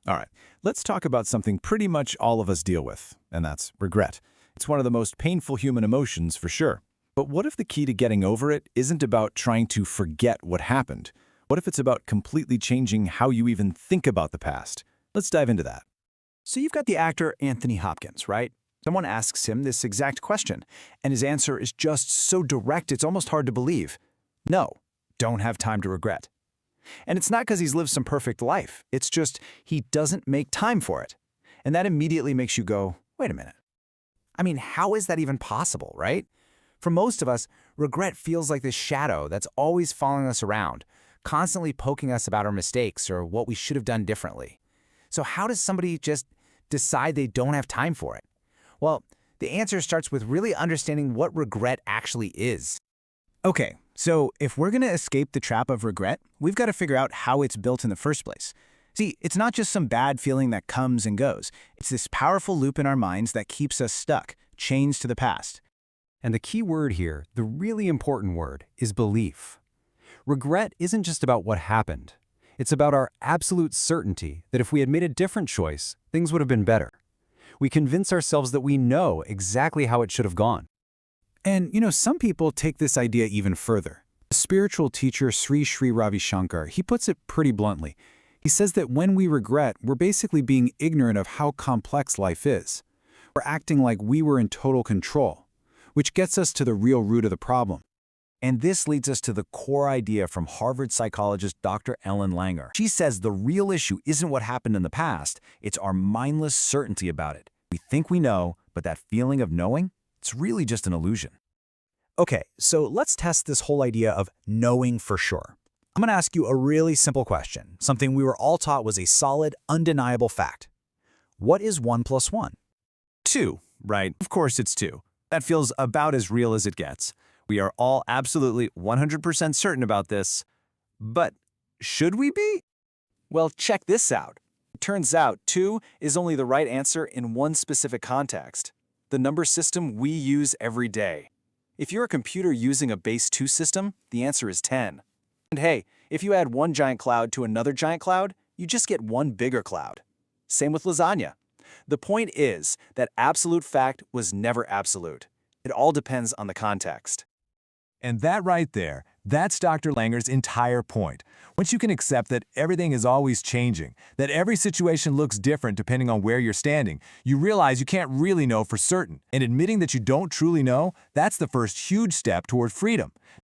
All right, let's talk about something pretty much all of us deal with, and that's regret. It's one of the most painful human emotions for sure. But what if the key to getting over it isn't about trying to forget what happened? What if it's about completely changing how you even think about the past? Let's dive into that. So you've got the actor Anthony Hopkins, right? Someone asks him this exact question, and his answer is just so direct it's almost hard to believe. No, don't have time to regret. And it's not because he's lived some perfect life. It's just he doesn't make time for it. And that immediately makes you go, wait a minute. I mean, how is that even possible, right? For most of us, regret feels like this shadow that's always following us around, constantly poking us about our mistakes or what we should have done differently. So how does somebody just decide they don't have time for it? Well, the answer starts with really understanding what regret actually is. Okay, so if we're going to escape the trap of regret, we've got to figure out how it's built in the first place. See, it's not just some bad feeling that comes and goes. It's this powerful loop in our minds that keeps us stuck, chained to the past. And the key word here, the really important word, is belief. Regret isn't just about what happened. It's about our absolute certainty that if we had made a different choice, things would have been better. We convince ourselves that we know exactly how it should have gone. And, some people take this idea even further. Spiritual teacher Sri Ravi Shankar, he puts it pretty bluntly. He says that when we regret, we're basically being ignorant of how complex life is. We're acting like we were in total control, which gets us to the real root of the problem. And this leads us to the core idea from Harvard psychologist Dr. Ellen Langer. She says the real issue isn't what happened in the past, it's our mindless certainty about it. We think we know, but that feeling of knowing, it's really just an illusion. Okay, so let's test this whole idea of knowing for sure. I'm going to ask you a really simple question, something we were all taught was a solid, undeniable fact. What is 1 plus 1? 2, right? Of course it's 2. That feels about as real as it gets. We are all absolutely 100% certain about this. But should we be? Well, check this out. It turns out 2 is only the right answer in one specific context, the number system we use every day. If you're a computer using a base 2 system, the answer is 10. And hey, if you add one giant cloud to another giant cloud, you just get one bigger cloud. Same with lasagna. The point is that absolute fact was never absolute. It all depends on the context. And that right there, that's Dr. Langer's entire point. Once you can accept that everything is always changing, that every situation looks different depending on where you're standing, you realize you can't really know for certain. And admitting that you don't truly know, that's the first huge step toward freedom.